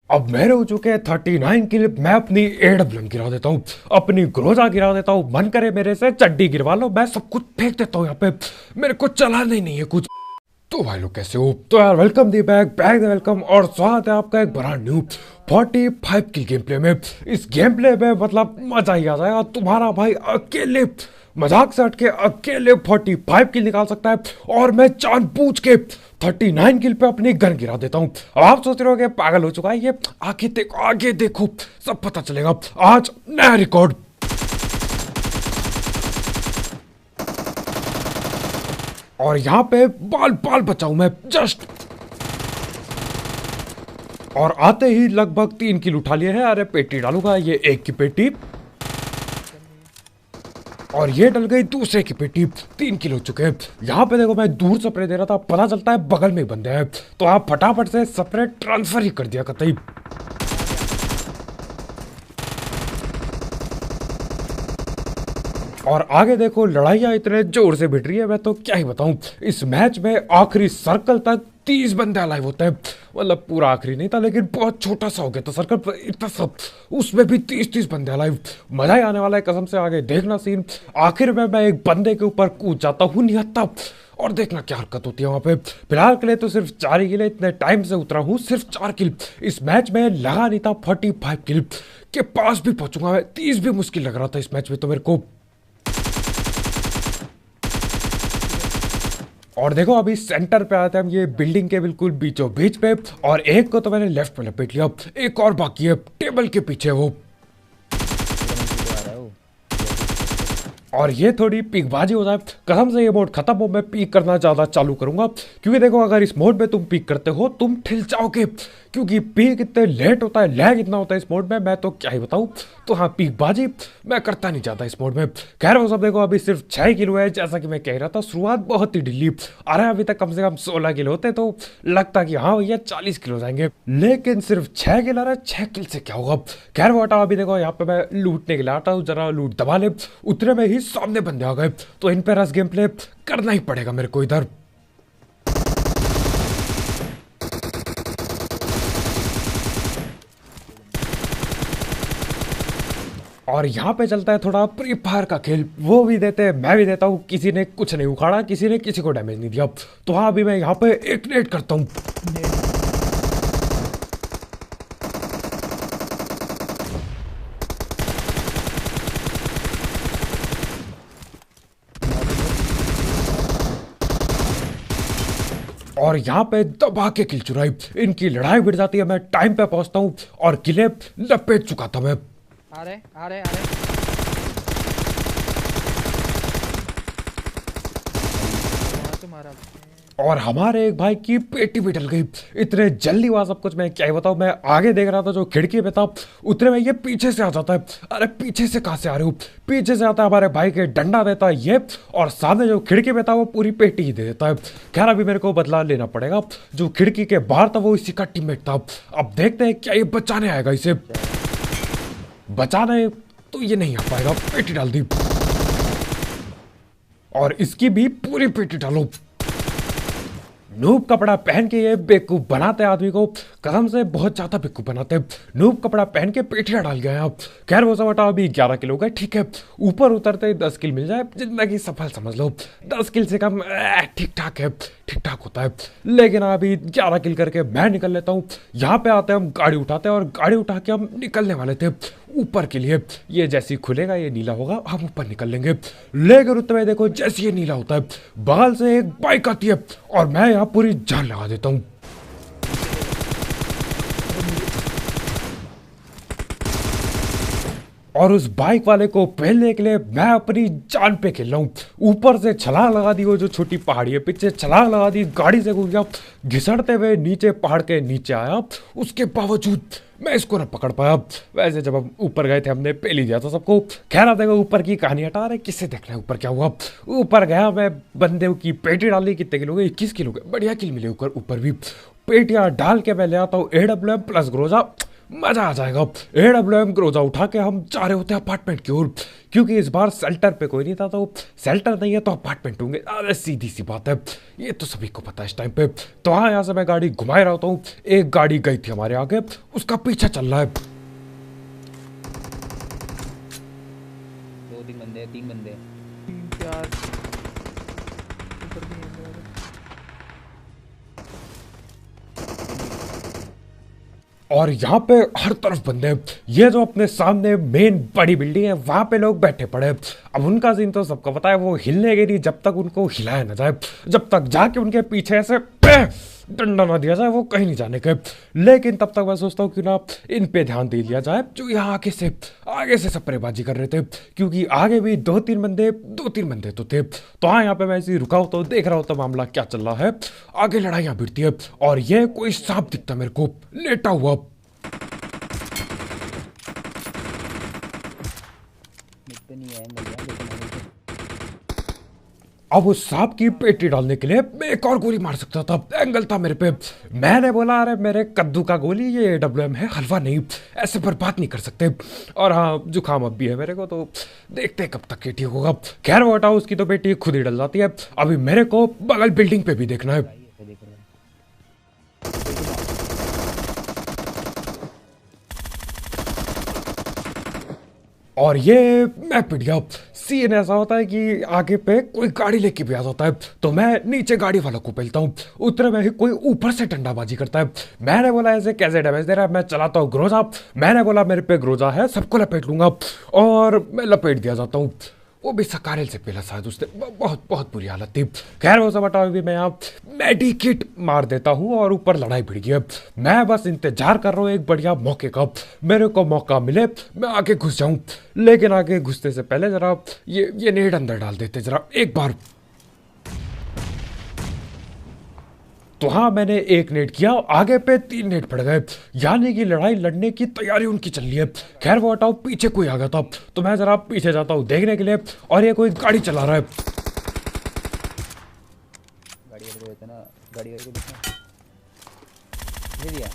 अब मेरे हो चुके हैं 39 किल। मैं अपनी एडब्ल्यूएम गिरा देता हूँ, अपनी ग्रोजा गिरा देता हूँ, मन करे मेरे से चड्डी गिरवा लो, मैं सब कुछ फेंक देता हूँ यहाँ पे। मेरे को चलाना ही नहीं है कुछ। तो भाई लोग कैसे हो? तो यार वेलकम दी बैक बैक वेलकम और स्वागत है आपका एक बड़ा न्यू 45 किल गेम प्ले में। इस गेम प्ले में मतलब मजा ही आ जाएगा। तुम्हारा भाई अकेले मजाक से हटके अकेले 45 किल निकाल सकता है और मैं जानबूझ के 39 किल पे अपनी गन गिरा देता हूँ। अब आप सोच रहे हो कि पागल हो चुका है ये, आगे देखो सब पता चलेगा। आज नया रिकॉर्ड। और यहाँ पे बाल बाल बचाऊं मैं जस्ट, और आते ही लगभग 3 किल उठा लिए हैं। अरे पेटी डालूंगा, ये एक की पेटी और ये डल गई दूसरे की पेटी। 3 किल हो चुके हैं। यहाँ पे देखो मैं दूर स्प्रे दे रहा था, पता चलता है बगल में ही बंदे हैं, तो आप फटाफट से स्प्रे ट्रांसफर ही कर दिया कतई। और आगे देखो लड़ाइयाँ इतने जोर से भिड़ रही है, मैं तो क्या ही बताऊं। इस मैच में आखिरी सर्कल तक 30 बंदे अलाइव होते हैं। मतलब पूरा आखिरी नहीं था लेकिन बहुत छोटा सा हो गया था सर्कल पर, इतना सब उसमें भी 30 बंदे अलाइव। मजा ही आने वाला है कसम से। आगे देखना सीन। आखिर में मैं एक बंदे के ऊपर कूद जाता हूँ निहत्ता, और देखना क्या हरकत होती है वहां पे। फिलहाल के लिए तो सिर्फ 4 ही किल। इतने टाइम से उतरा हूँ, सिर्फ 4 किल। इस मैच में लगा नहीं था 45 किल के पास भी पहुंचूंगा मैं। 30 भी मुश्किल लग रहा था इस मैच में तो मेरे को। और देखो अभी सेंटर पे आते हैं हम, ये बिल्डिंग के बिल्कुल बीचों बीच पे, और एक को तो मैंने लेफ्ट में लपेट लिया, एक और बाकी है टेबल के पीछे वो। और ये थोड़ी पीकबाजी हो जाए कसम से, ये मोड खत्म हो मैं पीक करना ज्यादा चालू करूंगा, क्योंकि देखो अगर इस मोड में तुम पीक करते हो तुम ठिल जाओगे, क्योंकि पीक इतने लेट होता है, लैग इतना होता है इस मोड में, मैं तो क्या ही बताऊं। तो हाँ पीकबाजी मैं करता नहीं चाहता इस मोड में। खैर वो सब देखो अभी सिर्फ 6 किलो है, जैसा कि मैं कह रहा था शुरुआत बहुत ही ढिल्ली। अरे अभी तक कम से कम 16 किलो होते तो लगता कि हाँ भैया 40 किलो हो जाएंगे, लेकिन सिर्फ 6 किलो आ रहा है। 6 किल से क्या होगा। खैर वो हटाओ, अभी देखो यहाँ पे मैं लूटने के लिए आता हूँ, जरा लूट दबा ले। उतने में ही सामने बंदे आ गए, तो इन पे रस गेम प्ले करना ही पड़ेगा मेरे को इधर। और यहाँ पे चलता है थोड़ा फ्री फायर का खेल, वो भी देते हैं मैं भी देता हूँ। किसी ने कुछ नहीं उखाड़ा, किसी ने किसी को डैमेज नहीं दिया, तो हाँ अभी मैं यहाँ पे एक नेट करता हूँ। और यहाँ पे दबा के किल चुराई, इनकी लड़ाई भिड़ जाती है, मैं टाइम पे पहुंचता हूँ और किले लपेट चुका था मैं। आ रहे तुम्हारा। और हमारे एक भाई की पेटी भी डल गई। इतने जल्दी हुआ सब कुछ, मैं क्या ही बताऊं। मैं आगे देख रहा था जो खिड़की पे था, उतने में ये पीछे से आ जाता है। अरे पीछे से कहां से आ रहे हो? पीछे से आता है हमारे भाई के, डंडा देता है ये, और सामने जो खिड़की पे था वो पूरी पेटी ही दे देता है। खैर अभी मेरे को बदला लेना पड़ेगा। जो खिड़की के बाहर था वो इसी का टीममेट था। अब देखते हैं क्या ये बचाने आएगा इसे। बचाने तो ये नहीं आ पाएगा, पेटी डाल दी, और इसकी भी पूरी पेटी डालो। नूब कपड़ा पहन के ये बेवकूफ बनाते हैं आदमी को, कसम से बहुत ज्यादा बेवकूफ बनाते हैं। नूब कपड़ा पहन के पेटियां डाल गए आप। खैर वो सब हटाओ, अभी 11 किलो गए, ठीक है। ऊपर उतरते 10 किल मिल जाए जिंदगी सफल समझ लो। 10 किल से कम ठीक ठाक है, ठीक ठाक होता है। लेकिन अभी 11 किल करके मैं निकल लेता हूँ। यहाँ पे आते हैं हम, गाड़ी उठाते हैं, और गाड़ी उठा के हम निकलने वाले थे ऊपर के लिए। ये जैसे ही खुलेगा ये नीला होगा, हम ऊपर निकल लेंगे। लेकिन उतने देखो जैसे ये नीला होता है, बगल से एक बाइक आती है और मैं यहाँ पूरी जान लगा देता हूँ। और उस बाइक वाले को पहलने के लिए मैं अपनी जान पे खेल रहा हूँ। ऊपर से छलांग लगा दी, वो जो छोटी पहाड़ी है पीछे छलांग लगा दी, गाड़ी से घुस गया, घिसड़ते हुए नीचे पहाड़ के नीचे आया। उसके बावजूद मैं इसको ना पकड़ पाया। वैसे जब हम ऊपर गए थे हमने पहले दिया था सबको। खैर देखो ऊपर की कहानी हटा रहे, किससे देखना है ऊपर क्या हुआ। ऊपर गया मैं, बंदे की पेटी डाली, कितने किलो गए? 21 किलो गए। बढ़िया किल मिले ऊपर भी। पेटियां डाल के मैं ले आता हूँ AWM प्लस ग्रोजा, मजा आ जाएगा। AWM ग्रोजा उठा के हम जा रहे होते हैं अपार्टमेंट की ओर, क्योंकि इस बार शेल्टर पे कोई नहीं था, तो शेल्टर नहीं है तो अपार्टमेंट होंगे। अरे सीधी सी बात है, ये तो सभी को पता है इस टाइम पे। तो हाँ, यहाँ से मैं गाड़ी घुमाए रहा हूँ। एक गाड़ी गई थी हमारे आगे, उसका पीछा चल रहा है। दो तीन बंदे, तीन बंदे, तीन चार ऊपर भी हैं मेरे। और यहाँ पे हर तरफ बंदे हैं। ये जो अपने सामने मेन बड़ी बिल्डिंग है, वहां पे लोग बैठे पड़े हैं। अब उनका सीन तो सबको पता है, वो हिलने के नहीं जब तक उनको हिलाया ना जाए, जब तक जाके उनके पीछे ऐसे डंडा ना दिया जाए, वो कहीं नहीं जाने के। लेकिन तब तक मैं सोचता हूँ कि ना इन पे ध्यान दे लिया जाए जो यहाँ आगे से सप्रेबाजी कर रहे थे, क्योंकि आगे भी दो तीन बंदे तो थे। तो हाँ, यहाँ पे मैं ऐसे ही रुका होता हूँ, देख रहा होता मामला क्या चल रहा है। आगे लड़ाइयाँ भिड़ती है और ये कोई सांप दिखता मेरे को लेटा हुआ। मुझ पे नहीं है बढ़िया, लेकिन हमें तो अब उस सांप की पेटी डालने के लिए मैं एक और गोली मार सकता था, एंगल था मेरे पे। मैंने बोला अरे मेरे कद्दू का गोली, ये AWM है, हलवा नहीं, ऐसे बर्बाद नहीं कर सकते। और हाँ, जुकाम अब भी है मेरे को, तो देखते हैं कब तक ये ठीक होगा। खैर वो हटाओ, उसकी तो पेटी खुद ही डल जाती है। अभी मेरे को बगल बिल्डिंग पे भी देखना है। भाई ऐसे देख रहे हैं। और ये मैं पिट गया। सीन ऐसा होता है कि आगे पे कोई गाड़ी लेके भी आ जाता है, तो मैं नीचे गाड़ी वालों को पेलता हूँ। उतरे में ही कोई ऊपर से डंडाबाजी करता है। मैंने बोला ऐसे कैसे डैमेज दे रहा है, मैं चलाता हूँ ग्रोजा। मैंने बोला मेरे पे ग्रोजा है, सबको लपेट लूंगा, और मैं लपेट दिया जाता हूँ। वो भी सकारेल से पहला शायद, उसने बहुत बहुत बुरी हालत थी। खैर वो सब हटाओ, भी मैं यहाँ मेडिकिट मार देता हूँ और ऊपर लड़ाई भिड़ गई है। मैं बस इंतजार कर रहा हूँ एक बढ़िया मौके का, मेरे को मौका मिले मैं आगे घुस जाऊँ। लेकिन आगे घुसने से पहले जरा ये नेट अंदर डाल देते जरा एक बार। तो हाँ, मैंने एक नेट किया, आगे पे 3 नेट पड़ गए, यानी कि लड़ाई लड़ने की तैयारी उनकी चल रही है। खैर वो हटाओ, पीछे कोई आ गया था, तो मैं जरा पीछे जाता हूँ देखने के लिए, और ये कोई गाड़ी चला रहा है। गाड़ी वाले को देते ना, गाड़ी वाले को देखना दे दिया।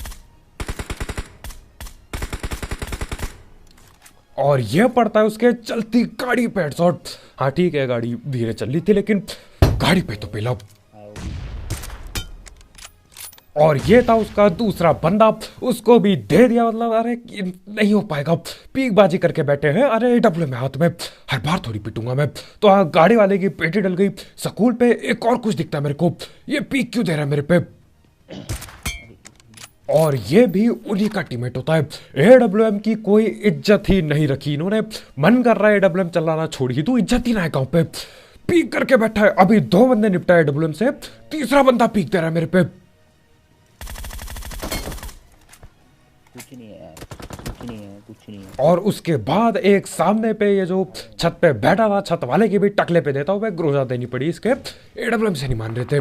और ये पड़ता है उसके चलती गाड़ी पे हेडशॉट। हाँ ठीक है, गाड़ी धीरे चल रही थी, लेकिन गाड़ी पे तो पेला। हाँ, वो भी। और ये था उसका दूसरा बंदा, उसको भी दे दिया। मतलब अरे नहीं हो पाएगा, पीकबाजी करके बैठे हैं। अरे AWM में हाथ में, हर बार थोड़ी पिटूंगा मैं। तो हाँ, गाड़ी वाले की पेटी डल गई। स्कूल पे एक और कुछ दिखता है मेरे को, ये पीक क्यों दे रहा है मेरे पे। और ये भी उन्हीं का टीममेट होता है। AWM की कोई इज्जत ही नहीं रखी इन्होंने। मन कर रहा है AWM चलाना छोड़ी, तू इज्जत ही ना है गाँव पे। पीक करके बैठा है। अभी 2 बंदे निपटा है AWM से, तीसरा बंदा पीक दे रहा है मेरे पे। कुछ नहीं है यार, कुछ नहीं है, कुछ नहीं है। और उसके बाद एक सामने पे ये जो छत पे बैठा था, छत वाले की भी टकले पे देता हूँ मैं, ग्रोजा देनी पड़ी इसके। AWM से नहीं मान रहे थे।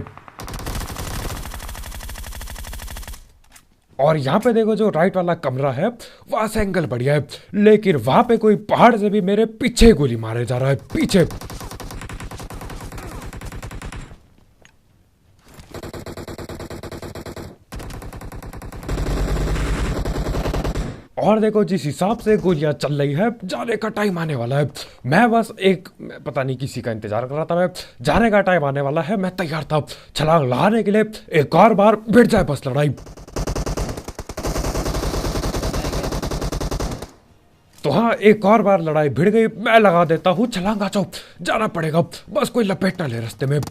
और यहाँ पे देखो, जो राइट वाला कमरा है वहां से एंगल बढ़िया है, लेकिन वहां पे कोई पहाड़ से भी मेरे पीछे गोली मारे जा रहा है, पीछे। और देखो, जिस हिसाब से गोलियां चल रही है, जाने का टाइम आने वाला है। मैं बस पता नहीं किसी का इंतजार कर रहा था मैं। जाने का टाइम आने वाला है, मैं तैयार था छलांग लगाने के लिए। एक और बार भिड़ जाए बस लड़ाई। तो हाँ, एक और बार लड़ाई भिड़ गई। मैं लगा देता हूँ छलांग, आ जाओ, जाना पड़ेगा, बस कोई लपेट ना ले रास्ते में।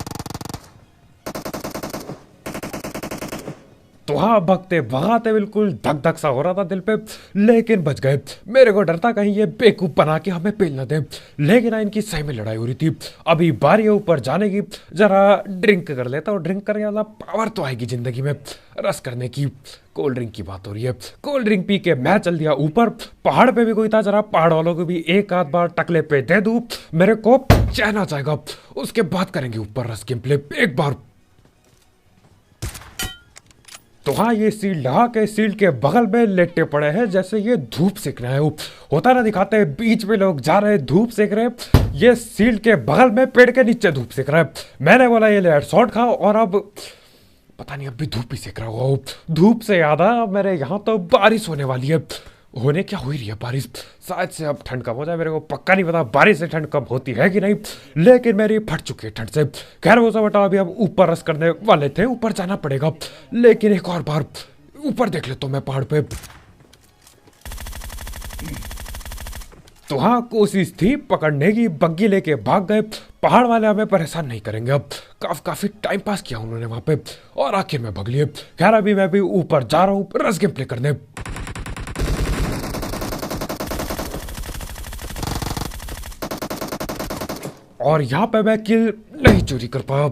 तो हाँ, भगते भगाते बिल्कुल धक धक सा हो रहा था दिल पे, लेकिन बच गए। मेरे को डर था कहीं ये बेवकूफ बना के हमें पेल ना दे। लेकिन इनकी सही में लड़ाई हो रही थी। अभी बारी है ऊपर जाने की, जरा ड्रिंक कर लेता हूँ। ड्रिंक करने वाला पावर तो आएगी जिंदगी में, रस करने की। कोल्ड ड्रिंक की बात हो रही है। कोल्ड ड्रिंक पी के मैं चल दिया ऊपर। पहाड़ पे भी कोई था, जरा पहाड़ वालों को भी एक आध बार टकले पे दे दूं, मेरे को चैन आ जाएगा। उसके बाद करेंगे ऊपर रस गेम प्ले एक बार। तो हाँ, ये सील लगा के सील के बगल में लेटे पड़े हैं, जैसे ये धूप सेक रहे हैं। होता ना, दिखाते हैं बीच में लोग जा रहे हैं धूप सेक रहे हैं, ये सील के बगल में पेड़ के नीचे धूप सेक रहा है। मैंने बोला ये ले शॉट खाओ, और अब पता नहीं अभी धूप ही सेक रहा होगा वो। धूप से याद आया मेरे यहाँ तो बारिश होने वाली है। होने क्या हो ही रही है बारिश। शायद से अब ठंड कम हो जाए, मेरे को पक्का नहीं पता बारिश से ठंड कम होती है कि नहीं, लेकिन मेरी फट चुकी है ठंड से। खैर वो सब हटाओ, अभी हम ऊपर रस करने वाले थे, ऊपर जाना पड़ेगा। लेकिन एक और बार ऊपर देख लेता हूँ मैं पहाड़ पे। तो हाँ, कोशिश थी पकड़ने की, बग्गी लेके भाग गए। पहाड़ वाले हमें परेशान नहीं करेंगे अब। काफी टाइम पास किया उन्होंने वहां पे और आखिर में भग लिए। खैर अभी मैं भी ऊपर जा रहा हूँ रस गेम प्ले करने। और यहाँ पे मैं किल नहीं चोरी कर पाया।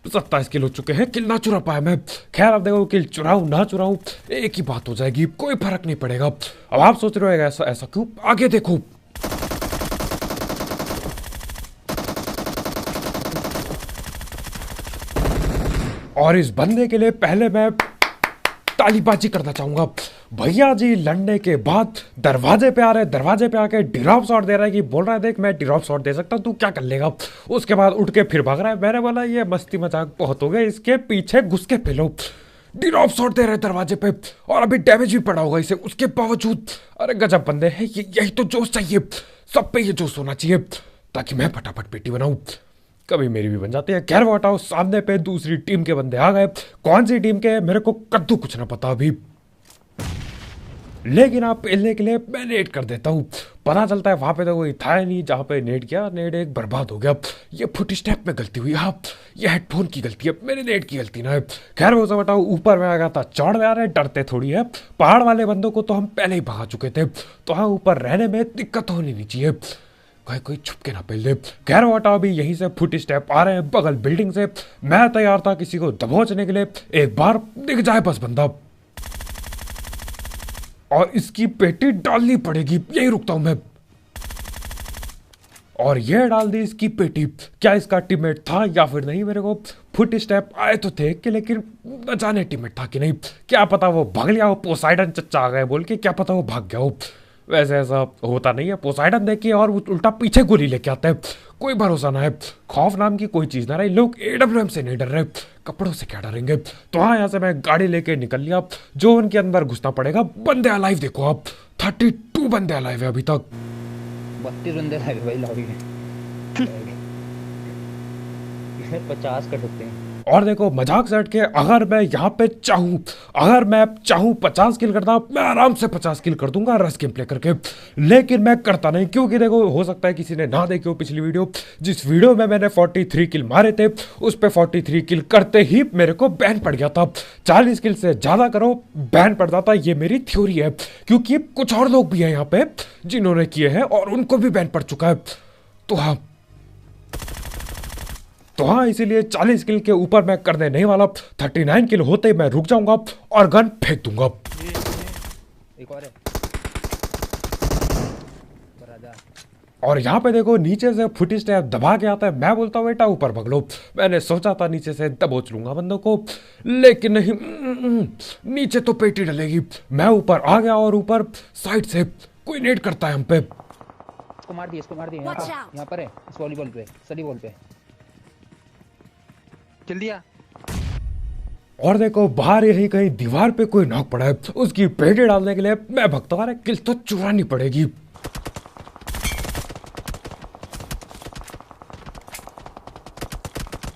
27 किल हो चुके हैं, किल ना चुरा पाया मैं। खैर अब देखो, किल चुराऊं ना चुराऊं एक ही बात हो जाएगी, कोई फर्क नहीं पड़ेगा। अब आप सोच रहे हो ऐसा ऐसा क्यों, आगे देखो। और इस बंदे के लिए पहले मैं तालीबाजी करना चाहूंगा। भैया जी लड़ने के बाद दरवाजे पे आ रहे, दरवाजे पे आके ड्रॉप शॉट दे रहा है कि बोल रहा है देख मैं ड्रॉप शॉट दे सकता हूँ, तू क्या कर लेगा। उसके बाद उठ के फिर भाग रहा है। मैंने बोला ये मस्ती मजाक बहुत हो गए, इसके पीछे घुस के पेलो। ड्रॉप शॉट दे रहे दरवाजे पे और अभी डैमेज भी पड़ा होगा इसे, उसके बावजूद। अरे गजब बंदे हैं, यही तो जोश चाहिए, सब पे ये जोश होना चाहिए ताकि मैं फटाफट पेटी बनाऊं, कभी मेरी भी बन जाती है। खैर वो हटाओ, सामने पे दूसरी टीम के बंदे आ गए। कौन सी टीम के मेरे को कद्दू कुछ ना पता अभी, लेकिन आप पेलने के लिए मैं नेट कर देता हूँ। पता चलता है वहां पे तो कोई था ही नहीं, जहां पे नेट किया नेट एक बर्बाद हो गया। ये फुट स्टेप में गलती हुई, हाँ ये हेडफोन की गलती है, मेरे नेट की गलती ना है। खैर वो सब हटाओ, ऊपर में आ गया था, चढ़ में आ रहे, डरते थोड़ी है। पहाड़ वाले बंदों को तो हम पहले ही भगा चुके थे, तो हाँ ऊपर रहने में दिक्कत होनी नहीं चाहिए, कोई छुप के ना पेल दे। खैर वो हटाओ, अभी यहीं से फुट स्टेप आ रहे हैं बगल बिल्डिंग से। मैं तैयार था किसी को दबोचने के लिए, एक बार दिख जाए बस बंदा और इसकी पेटी डालनी पड़ेगी, यही रुकता हूं मैं। और ये डाल दी इसकी पेटी। क्या इसका टीममेट था या फिर नहीं, मेरे को फुट स्टेप आए तो थे कि, लेकिन न जाने टीममेट था कि नहीं। क्या पता वो भाग लिया हो, पोसाइडन चच्चा आ गए बोल के, क्या पता वो भाग गया हो। वैसे ऐसा होता नहीं है, पोसाइडन देखिए और उल्टा पीछे गोली लेके आता है, कोई भरोसा ना है। खौफ नाम की कोई चीज ना रही, लोग AWM से नहीं डर रहे, कपड़ों से क्या डरेंगे। तो हाँ, यहाँ से मैं गाड़ी लेके निकल लिया, जो उनके अंदर घुसना पड़ेगा। बंदे अलाइव देखो आप, 32 बंदे अलाइव है अभी तक। 32 बंदे लाए भाई लॉबी में 50 कट होते हैं। और देखो मजाक से हट के, अगर मैं यहाँ पे चाहूँ, अगर मैं चाहूँ 50 किल करना, मैं आराम से 50 किल कर दूंगा रस गेम प्ले करके, लेकिन मैं करता नहीं, क्योंकि देखो हो सकता है किसी ने ना देखी हो पिछली वीडियो, जिस वीडियो में मैंने 43 किल मारे थे, उस पे 43 किल करते ही मेरे को बैन पड़ गया था। 40 किल से ज्यादा करो बैन पड़ जाता, ये मेरी थ्योरी है, क्योंकि कुछ और लोग भी हैं यहाँ पे जिन्होंने किए हैं और उनको भी बैन पड़ चुका है। तो हाँ इसीलिए 40 किल के ऊपर मैं करने नहीं वाला। 39 किल होते ही मैं रुक जाऊंगा और गन फेंक दूंगा। एक और है, राजा। और यहाँ पे देखो नीचे से फुट स्टेप दबा के आता है, मैं बोलता हूँ बेटा ऊपर भग लो। मैंने सोचा था नीचे से दबोच लूंगा बंदों को, लेकिन नहीं, नीचे तो पेटी डलेगी। मैं ऊपर आ गया और ऊपर साइड से कोई नेट करता है हम पे। इसको मार दिया, इसको मार दिया। यहाँ पर है, इस वॉलीबॉल पे, स्टडी बॉल पे चल दिया। और देखो बाहर यही कहीं दीवार पे कोई नॉक पड़ा है, उसकी पेटी डालने के लिए मैं भगता हूँ। किल तो चुरानी पड़ेगी।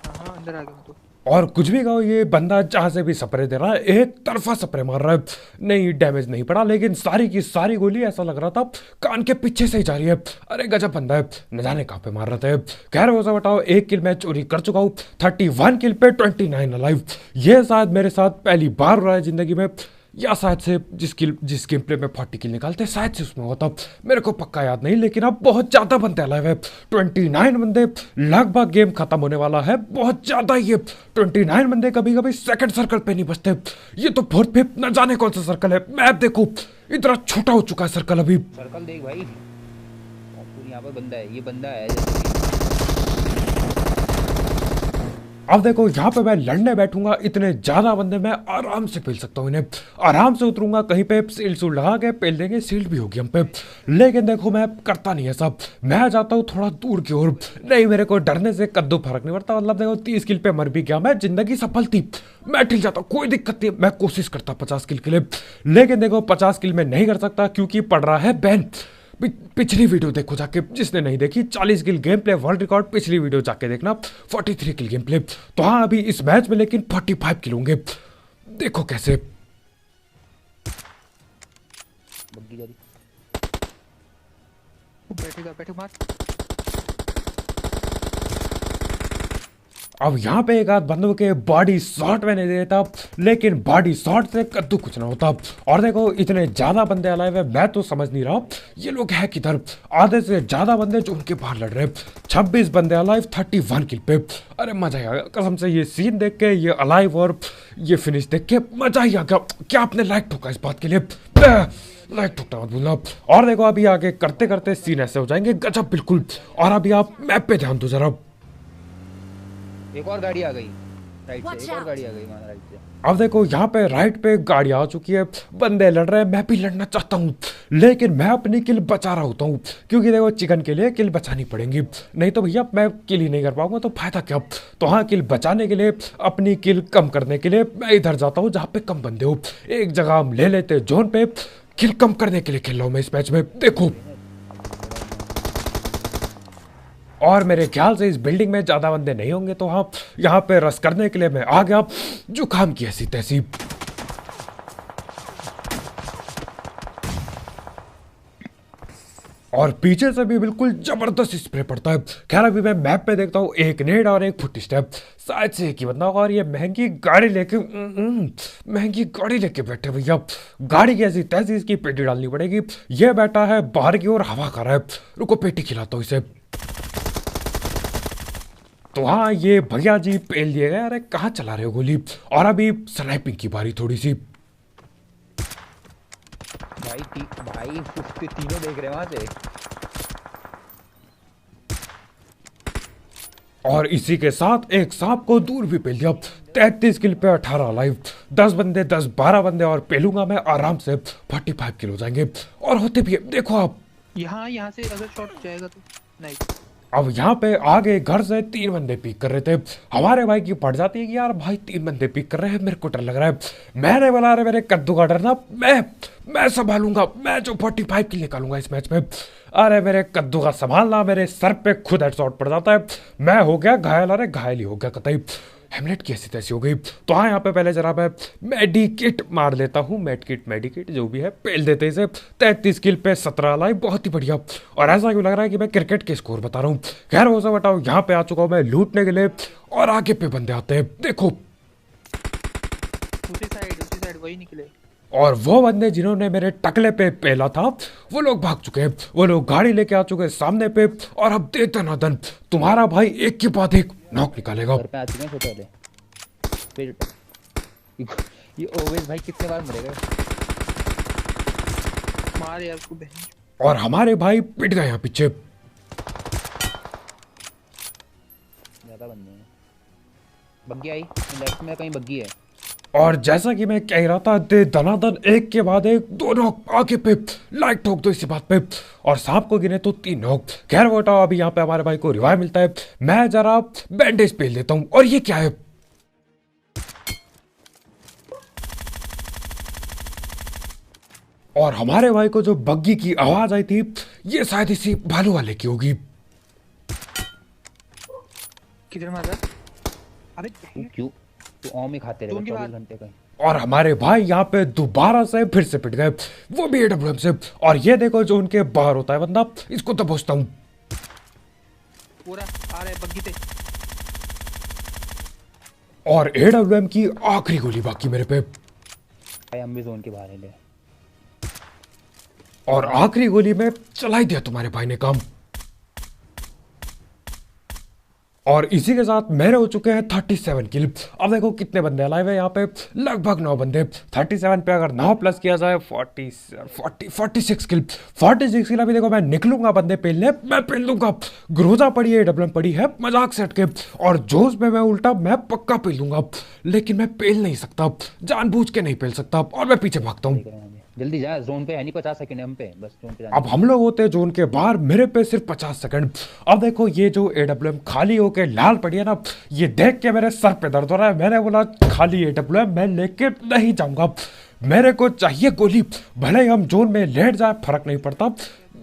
हाँ अंदर आ गया तो। और कुछ भी कहो, ये बंदा जहां से भी स्प्रे दे रहा है, एक तरफा स्प्रे मार रहा है, नहीं डैमेज नहीं पड़ा, लेकिन सारी की सारी गोली ऐसा लग रहा था कान के पीछे से ही जा रही है। अरे गजब बंदा है, न जाने कहां पे मार रहा था। खैर वो सब बताओ, एक किल मैं चोरी कर चुका हूँ, 31 किल पे 29 अलाइव। ये शायद मेरे साथ पहली बार हो रहा है जिंदगी में, या शायद से जिस गेम प्ले में 40 किल निकालते शायद से उसमें होता, मेरे को पक्का याद नहीं। लेकिन अब बहुत ज्यादा बंदे अलाइव है, 29 बंदे, लगभग गेम खत्म होने वाला है, बहुत ज्यादा। ये 29 बंदे कभी कभी सेकंड सर्कल पे नहीं बचते, ये तो फोर्थ पे न जाने कौन सा सर्कल है। मैप देखो इतना छोटा हो चुका है सर्कल अभी। सर्कल देख भाई, पूरी यहाँ पर बंदा है, ये बंदा है अब देखो यहाँ पे मैं लड़ने बैठूंगा, इतने ज्यादा बंदे मैं आराम से पेल सकता हूँ इन्हें। आराम से उतरूंगा कहीं पे, सील सूल लगा के पेल देंगे, सील्ड भी होगी हम पे। लेकिन देखो मैं करता नहीं है सब, मैं जाता हूँ थोड़ा दूर की ओर। नहीं, मेरे को डरने से कद्दू फर्क नहीं पड़ता। मतलब देखो 30 किल पे मर भी गया मैं, जिंदगी सफल थी, मैं ठिल जाता, कोई दिक्कत नहीं। मैं कोशिश करता 50 किल के लिए, लेकिन देखो 50 किल में नहीं कर सकता क्योंकि पड़ रहा है बैन। पिछली वीडियो देखो जाके, जिसने नहीं देखी 40 किल गेम प्ले वर्ल्ड रिकॉर्ड, पिछली वीडियो जाके देखना 43 किल गेम प्ले। तो हाँ अभी इस मैच में लेकिन 45 किल होंगे, देखो कैसे। बग्गी जा रही। बैठेगा बैठे मार। अब यहाँ पे एक आध बंदों के बॉडी शॉट में नहीं देता, लेकिन बॉडी शॉट से कद्दू कुछ ना होता। और देखो इतने ज्यादा बंदे अलाइव है, मैं तो समझ नहीं रहा ये लोग है किधर। आधे से ज्यादा बंदे जो उनके बाहर लड़ रहे, 26 बंदे अलाइव 31 किल पे। अरे मजा ही आ गया कसम से, ये सीन देख के, ये अलाइव और ये फिनिश देख के मजा ही आ गया। क्या आपने लाइक ठोका इस बात के लिए? लाइक ठोकना मत भूलना। और देखो अभी आगे करते करते सीन ऐसे हो जाएंगे गजब बिल्कुल। और अभी आप मैप पे ध्यान दो जरा। एक और गाड़ी आ गई राइट Watch से, एक और out. गाड़ी आ गई माना राइट से। अब देखो यहाँ पे राइट पे गाड़ी आ चुकी है, बंदे लड़ रहे हैं, मैं भी लड़ना चाहता हूँ, लेकिन मैं अपनी किल बचा रहा होता हूँ क्योंकि देखो चिकन के लिए किल बचानी पड़ेगी, नहीं तो भैया मैं किल ही नहीं कर पाऊंगा तो फायदा क्या। तो हाँ, किल बचाने के लिए, अपनी किल कम करने के लिए मैं इधर जाता हूँ जहाँ पे कम बंदे हो। एक जगह हम ले लेते जोन पे, किल कम करने के लिए खेल रहा हूँ मैं इस मैच में, देखो। और मेरे ख्याल से इस बिल्डिंग में ज्यादा बंदे नहीं होंगे, तो हाँ यहाँ पे रस करने के लिए मैं आ गया जुकाम की ऐसी तैसी। और पीछे से भी बिल्कुल जबरदस्त स्प्रे पड़ता है। खैर अभी मैं मैप पे देखता हूँ, एक नेड और एक फुट स्टेप, शायद से एक ही बंदा होगा। और ये महंगी गाड़ी लेके महंगी गाड़ी लेके बैठे भैया, गाड़ी की ऐसी तैसी इसकी पेटी डालनी पड़ेगी। ये बैठा है बाहर की ओर हवा खा रहा है, रुको पेटी खिलाता हूँ इसे। तो हाँ ये भैया जी पेल दिए गए। अरे कहाँ चला रहे हो गोली? और अभी स्नाइपिंग की बारी थोड़ी सी। भाई उसके तीनों देख रहे हैं वहां से। और इसी के साथ एक सांप को दूर भी पेल दिया। 33 किल पे 18 लाइव, 10 बंदे 10-12 बंदे और पेलूंगा मैं आराम से, 45 किल हो जाएंगे। और होते भी है, देखो आप। यहाँ से अगर शॉट जाएगा तो नहीं। अब यहाँ पे आगे घर से 3 बंदे पीक कर रहे थे, हमारे भाई की पड़ जाती है कि यार भाई 3 बंदे पीक कर रहे हैं, मेरे को डर लग रहा है। मैंने बोला अरे मेरे कद्दू का डर ना, मैं संभालूंगा, मैं जो 45 किल निकालूंगा इस मैच में। अरे मेरे कद्दू का संभालना, मेरे सर पे खुद हेडशॉट पड़ जाता है, मैं हो गया घायल। अरे घायल ही हो गया कतई, हेमलेट की ऐसी तैसी हो गई। तो हाँ यहाँ पे पहले जरा मैं मेडिकिट मार लेता हूँ, मेडिकिट जो भी है पेल देते इसे। 33 किल पे 17 लाइव, बहुत ही बढ़िया। और ऐसा क्यों लग रहा है कि मैं क्रिकेट के स्कोर बता रहा हूँ। खैर वो सब बताओ, यहाँ पे आ चुका हूँ मैं लूटने के लिए, और आगे पे बंदे आते हैं, देखो। उसी साइड वही निकले। और वो बंदे जिन्होंने मेरे टकले पे पेला था, वो लोग भाग चुके हैं, वो लोग गाड़ी लेके आ चुके हैं सामने पे। और अब दे दनादन तुम्हारा भाई एक के बाद एक नॉक निकालेगा। घर पे आ चुके हैं छोटे वाले। फिर ये ओवेस भाई कितने बार मरेगा? मार यार को बहन। और हमारे भाई पिट गए यहाँ पीछे। ज्यादा बंदे हैं। बग्गी आई लेफ्ट में, कहीं बग्गी है। और जैसा कि मैं कह रहा था, दे दनादन एक के बाद एक, 2 नॉक आगे पे, लाइक ठोक दो इसी बात पे। और सांप को गिने तो 3 नॉक। खैर वो हटाओ, अभी यहाँ पे हमारे भाई को रिवाइव मिलता है, मैं जरा बैंडेज पेल देता हूँ। और ये क्या है? और हमारे भाई को जो बग्गी की आवाज आई थी, ये शायद इसी भालू वाले की होगी। किधर मारा? अबे क्यों तू ऑम में खाते रहे तो उनके 24 बाद- घंटे कहीं। और हमारे भाई यहाँ पे दोबारा से फिर से पिट गए, वो भी AWM से। और ये देखो जो उनके बाहर होता है बंदा, इसको दबोचता हूँ। पूरा आ रहा है बग्गी से। और AWM की आखिरी गोली बाकी मेरे पे, भाई हम भी जोन के बाहर हैं ले। और आखिरी गोली में चला ही दिया तुम्हारे भाई ने काम। और इसी के साथ मेरे हो चुके हैं 37 किल। अब देखो कितने बंदे लाइव है यहाँ पे, लगभग 9 बंदे। 37 पे अगर 9 प्लस किया जाए 46 किल। 46 किल। अभी देखो मैं निकलूंगा बंदे पेलने, मैं पेल दूंगा। ग्रोजा पड़ी है, डबलम पड़ी है, मजाक से हटके, और जोश में मैं उल्टा मैं पक्का पेल दूंगा। लेकिन मैं पेल नहीं सकता, जानबूझ के नहीं पेल सकता, और मैं पीछे भागता हूँ। जल्दी जा, जोन पे है नहीं, 50 सेकंड है हम पे, बस जोन पे जाना। अब हम लोग होते हैं जोन के बाहर, मेरे पे सिर्फ 50 सेकंड। अब देखो ये जो एडब्ल्यूएम खाली होके लाल पड़ी है ना, ये देख के मेरे सर पे दर्द हो रहा है। मैंने बोला खाली एडब्ल्यूएम मैं लेके नहीं जाऊंगा, मेरे को चाहिए गोली। भले ही हम जोन में लेट जाए फर्क नहीं पड़ता,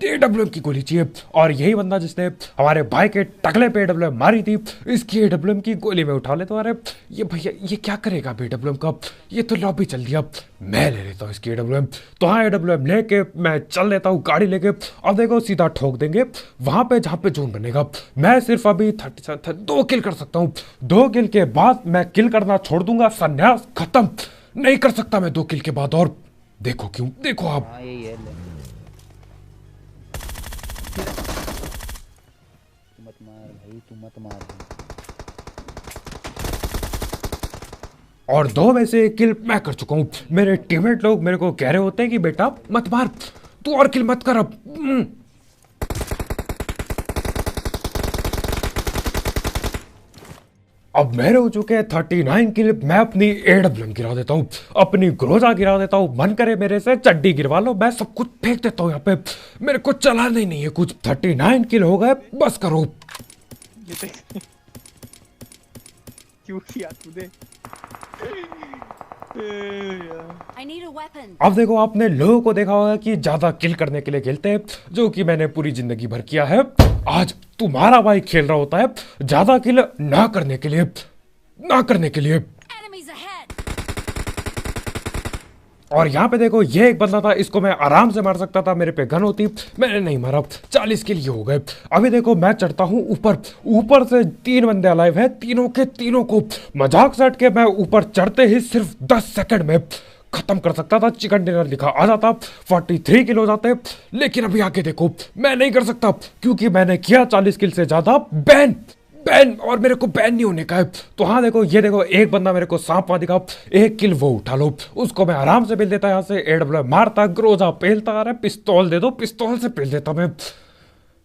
एडब्ल्यूएम की गोली चाहिए। और यही बंदा जिसने हमारे भाई के टकले पे एडब्ल्यूएम मारी थी, इसकी एडब्ल्यूएम की गोली में उठा ले। तो अरे ये भैया ये क्या करेगा एडब्ल्यूएम का, ये तो लॉबी चल दिया, मैं ले लेता हूँ इसकी एडब्ल्यूएम। तो हाँ एडब्ल्यूएम लेके मैं चल लेता हूँ गाड़ी लेके। अब देखो सीधा ठोक देंगे वहां पे जहाँ पे जोन बनेगा। मैं सिर्फ अभी 2 किल कर सकता हूँ। 2 किल के बाद मैं किल करना छोड़ दूंगा, संन्यास खत्म। नहीं कर सकता मैं 2 किल के बाद। और देखो क्यों, देखो आप, हाँ यही है, ले। तू मत मार भाई, तू मत मार भाई। और 2 में से 1 किल मैं कर चुका हूं। मेरे टीममेट लोग मेरे को कह रहे होते हैं कि बेटा मत मार, तू और किल मत कर अब। अब मेरे हो चुके हैं 39 किल। मैं अपनी एडब्ल्यूएम गिरा देता हूँ, अपनी ग्रोजा गिरा देता हूँ। मन करे मेरे से चड्डी गिरवा लो, मैं सब कुछ फेंक देता हूँ यहाँ पे, मेरे को चलाना ही नहीं है कुछ। 39 किल हो गए, बस करो। ये देख क्यों किया तूने? I need a weapon. अब देखो आपने लोगों को देखा होगा कि ज्यादा किल करने के लिए खेलते हैं, जो कि मैंने पूरी जिंदगी भर किया है। आज तुम्हारा भाई खेल रहा होता है ज्यादा किल ना करने के लिए, ना करने के लिए। Enemies ahead. और यहाँ पे देखो ये एक बंदा था, इसको मैं आराम से मार सकता था, मेरे पे गन होती, मैंने नहीं मारा। 40 किल ये हो गए। अभी देखो मैं चढ़ता हूँ ऊपर, ऊपर से 3 बंदे अलाइव हैं, तीनों के तीनों को मजाक से हट के मैं ऊपर चढ़ते ही सिर्फ 10 सेकंड में खत्म कर सकता था। चिकन डिनर लिखा आ जाता, 43 किल हो जाते। लेकिन अभी आगे देखो मैं नहीं कर सकता, क्योंकि मैंने किया 40 किल से ज्यादा बैन, और मेरे को बैन नहीं होने का है। तो हाँ देखो ये देखो एक बंदा मेरे को सांप वहां दिखा, 1 किल वो उठा लो, उसको मैं आराम से पेल देता। यहाँ से एडब्ल्यू मारता, ग्रोजा पेलता, आ रहा है पिस्तौल दे दो, पिस्तौल से पेल देता मैं।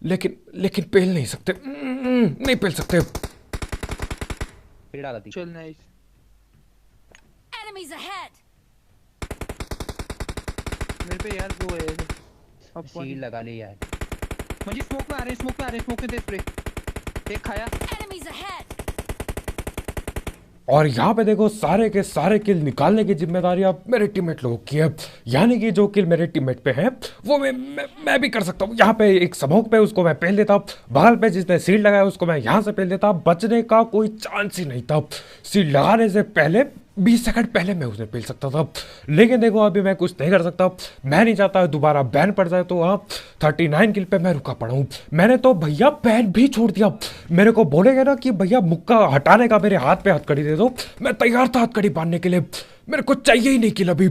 लेकिन पेल नहीं सकते, नहीं पेल सकते। पेड़ डाला थी। चल नाइस। Enemies ahead. मेरे पे यार वो है अब शील्ड लगा ले यार। मुझे स्मोक में आ रहे हैं, स्मोक में आ रहे हैं, स्मोक में दे स्प्रे। एक खाया। Enemies ahead. और यहाँ पे देखो सारे के सारे किल निकालने की जिम्मेदारी अब मेरे टीममेट लोगों की है। यानी कि जो किल मेरे टीममेट पे है वो मैं भी कर सकता हूँ। यहाँ पे एक स्मोक पे उसको मैं पेल देता, बगल पे जिसने सील लगाया उसको मैं यहाँ से पेल देता। बचने का कोई चांस ही नहीं था। सील लगाने से पहले 20 सेकंड पहले मैं उसे पेल सकता था। लेकिन देखो अभी मैं कुछ नहीं कर सकता, मैं नहीं चाहता दोबारा बैन पड़ जाए। तो हाँ 39 किल पे मैं रुका पड़ा हूँ। मैंने तो भैया बैन भी छोड़ दिया। मेरे को बोलेंगे ना कि भैया मुक्का हटाने का मेरे हाथ पे हथकड़ी दे दो, मैं तैयार था हथकड़ी बांधने के लिए। मेरे को चाहिए ही नहीं किल अभी।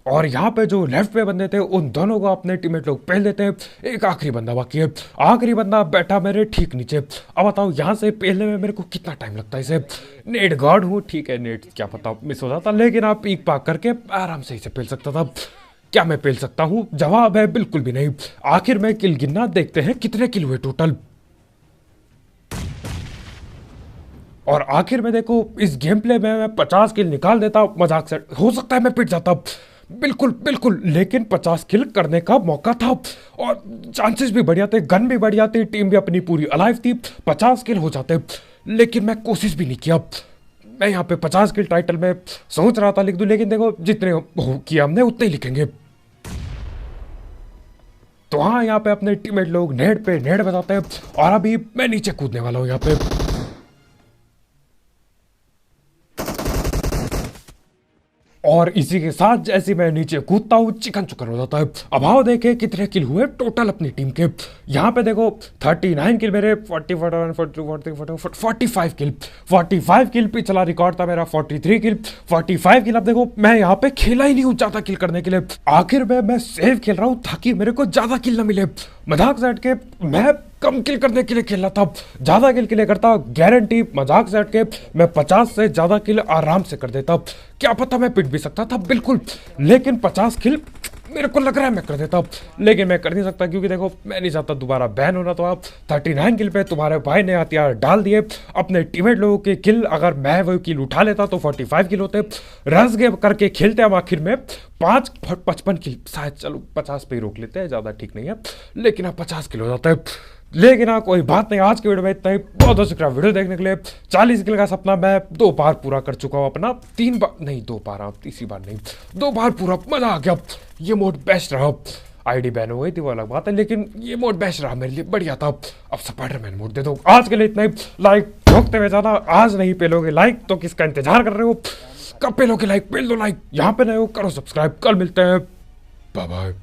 और यहाँ पे जो लेफ्ट पे बंदे थे उन दोनों को अपने टीममेट लोग पेल देते हैं। एक आखिरी बंदा बाकी है, आखिरी बंदा बैठा मेरे ठीक नीचे। अब बताओ यहाँ से पेलने में मेरे को कितना टाइम लगता है इसे। नेट गार्ड हूँ, ठीक है नेट क्या पता मिस हो जाता, लेकिन आप पीक पाक करके आराम से इसे पेल सकता था। क्या मैं पेल सकता हूँ? जवाब है बिल्कुल भी नहीं। आखिर में किल गिनना देखते हैं कितने किल हुए टोटल। और आखिर में देखो इस गेम प्ले में मैं 50 किल निकाल देता। मजाक से हो सकता है मैं पिट जाता, बिल्कुल, लेकिन 50 किल करने का मौका था और चांसेस भी बढ़िया थे, गन भी बढ़िया थी, टीम भी अपनी पूरी अलाइव थी। 50 किल हो जाते, लेकिन मैं कोशिश भी नहीं किया। मैं यहाँ पे 50 किल टाइटल में सोच रहा था लिख दूं, लेकिन देखो जितने हो किया हमने उतने ही लिखेंगे। तो हाँ यहाँ पे अपने टीममेट लोग नेट पे नेट बजाते हैं और अभी मैं नीचे कूदने वाला हूँ यहाँ पे। और इसी के साथ जैसे मैं नीचे कूदता हूँ चिकन चुकन हो जाता है। अब आओ देखे कितने किल हुए टोटल अपनी टीम के। यहाँ पे देखो 39 किल मेरे, 40 41 42 43 44 45 किल, 45 किल। पिछला रिकॉर्ड था मेरा 43 किल, 45 किल। अब देखो मैं यहाँ पे खेला ही नहीं हूँ ज्यादा किल करने के लिए, आखिर में मैं सेव खेल रहा हूँ ताकि मेरे को ज्यादा किल ना मिले। मजाक से हट के मैं कम किल करने के लिए खेल रहा था, ज्यादा किल के लिए करता गारंटी मजाक से हट के मैं 50 से ज्यादा किल आराम से कर देता। क्या पता मैं पिट भी सकता था बिल्कुल, लेकिन 50 किल मेरे को लग रहा है मैं कर देता, लेकिन मैं कर नहीं सकता क्योंकि देखो मैं नहीं चाहता दोबारा बैन होना। तो आप 39 किल पे तुम्हारे भाई ने हथियार डाल दिए। अपने टीममेट लोगों के किल अगर मैं वो किल उठा लेता तो 45 किल होते। रस गेम करके खेलते हम आखिर में 55 किल शायद, चलो 50 पे ही रोक लेते हैं, ज़्यादा ठीक नहीं है, लेकिन अब 50 किल हो जाता है। लेकिन हाँ कोई बात नहीं, आज के वीडियो में इतना ही। बहुत बहुत शुक्रिया वीडियो देखने के लिए। 40 किल का सपना मैं 2 बार पूरा कर चुका हूँ अपना, 3 बार नहीं 2 बार, हाँ तीसरी बार नहीं 2 बार पूरा। मजा आ गया, ये मोड बेस्ट रहा। आईडी बैन हो गई थी वो अलग बात है, लेकिन ये मोड बेस्ट रहा मेरे लिए, बढ़िया था। अब स्पाइडरमैन मोड दे दो। आज के लिए इतना ही। लाइक ठोकते हुए जाना, आज नहीं पेलोगे लाइक तो किसका इंतजार कर रहे हो? कब पेलोगे लाइक? पेल दो लाइक। यहाँ पे नए हो करो सब्सक्राइब। कल मिलते हैं, बाय बाय।